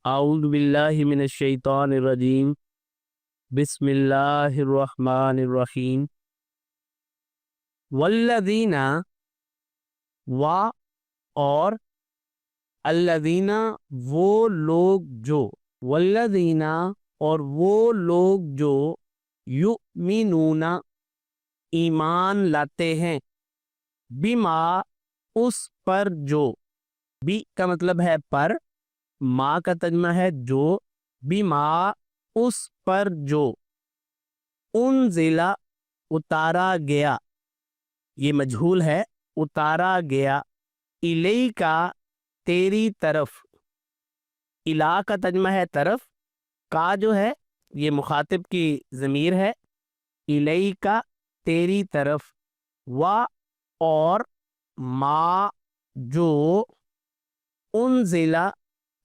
اعوذ باللہ من الشیطان الرجیم، بسم اللہ الرحمن الرحیم۔ والذین و اور الذین وہ لوگ جو، والذین اور وہ لوگ جو یؤمنون ایمان لاتے ہیں، بما اس پر جو، بی کا مطلب ہے پر، ما کا ترجمہ ہے جو، بما اس پر جو، انزلا اتارا گیا، یہ مجہول ہے، اتارا گیا، الیکا تیری طرف، الا کا ترجمہ ہے طرف، کا جو ہے یہ مخاطب کی ضمیر ہے، الیکا تیری طرف، و اور ما جو، انزلا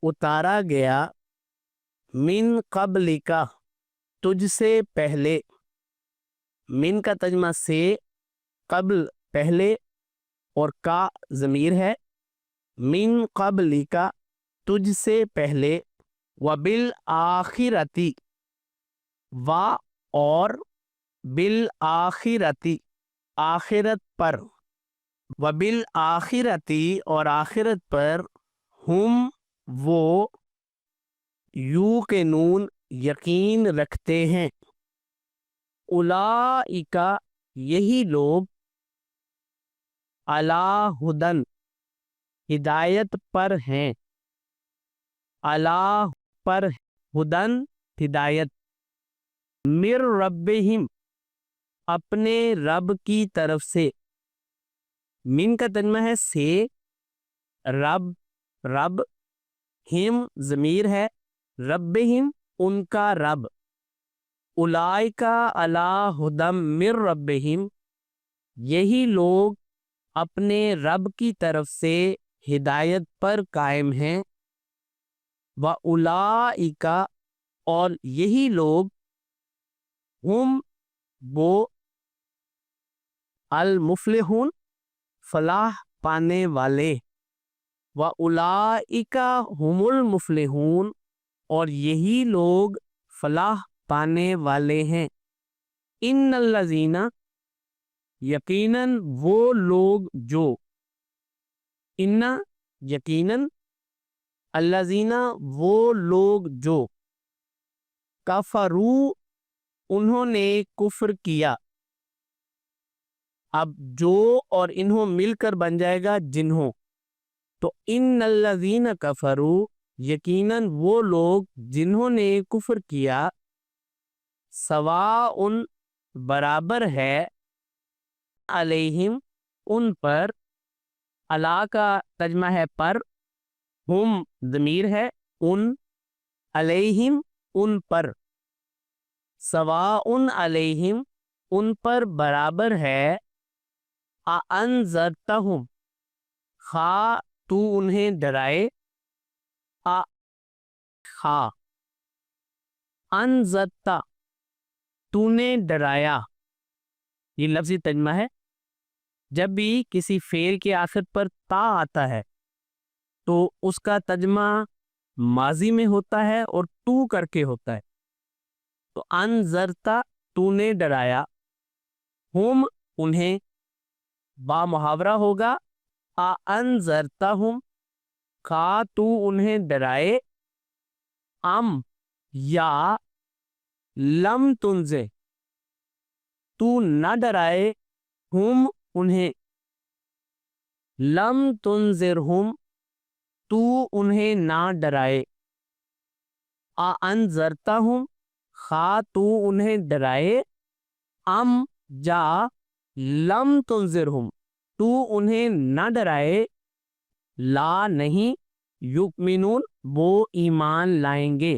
اتارا گیا، من قبل کا تجھ سے پہلے، من کا ترجمہ سے، قبل پہلے، اور کا ضمیر ہے، من قبل کا تجھ سے پہلے، وبالآخرتی و اور بالآخرتی آخرت پر، وبالآخرتی اور آخرت پر، ہم وہ یوقنون یقین رکھتے ہیں، اولئک یہی لوگ، علی ہدن ہدایت پر ہیں، علی پر ہدن ہدایت، من ربہم اپنے رب کی طرف سے، من کا ترجمہ ہے سے، رب رب، ہم ضمیر ہے، ربہم ان کا رب، اولئک علی ہدی من ربہم یہی لوگ اپنے رب کی طرف سے ہدایت پر قائم ہیں، واولئک اور یہی لوگ، ہم وہ، المفلحون فلاح پانے والے، واولئک هم المفلحون اور یہی لوگ فلاح پانے والے ہیں، ان الذین یقیناً وہ لوگ جو، ان یقیناً، الذین وہ لوگ جو، کفروا انہوں نے کفر کیا، اب جو اور انہوں مل کر بن جائے گا جنہوں، تو ان الذین کفروا یقیناً وہ لوگ جنہوں نے کفر کیا، سواء برابر ہے، علیہم ان پر، علا کا ترجمہ ہے پر، ہم ضمیر ہے ان، علیہم ان پر، سواء علیہم ان پر برابر ہے، انذرتہم خواہ تو انہیں ڈرائے، خواہ انذرتا تو نے ڈرایا، یہ لفظی ترجمہ ہے، جب بھی کسی فعل کے آخر پر تا آتا ہے تو اس کا ترجمہ ماضی میں ہوتا ہے اور تو کر کے ہوتا ہے، تو انذرتا تو نے ڈرایا، ہم انہیں، با محاورہ ہوگا، انذرتہم کا تو انہیں ڈرائے، ام یا لم تنذر تو نہ ڈرائے، ہم انہیں، لم تنذرہم تو انہیں نہ ڈرائے، انذرتہم خواہ تو انہیں ڈرائے، ام جا لم تنذرہم تو انہیں نہ ڈرائے، لا نہیں، یؤمنون وہ ایمان لائیں گے،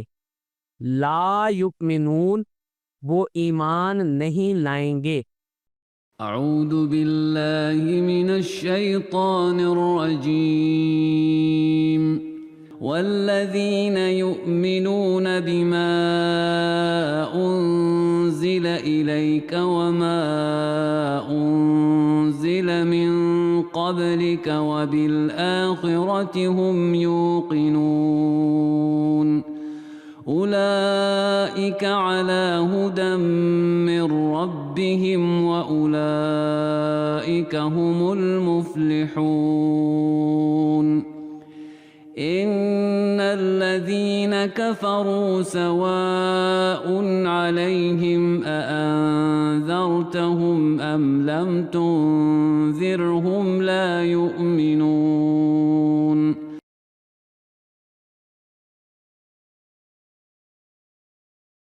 لا یؤمنون وہ ایمان نہیں لائیں گے۔ اعوذ باللہ من الشیطان الرجیم والذین یؤمنون بما انزل الیک وما انزل من قبلک وبالآخرة هم یوقنون أولئك على هدى من ربهم وأولئك هم المفلحون إن الذين كفروا سواء عليهم أأنذرتهم أم لم تنذرهم لا يؤمنون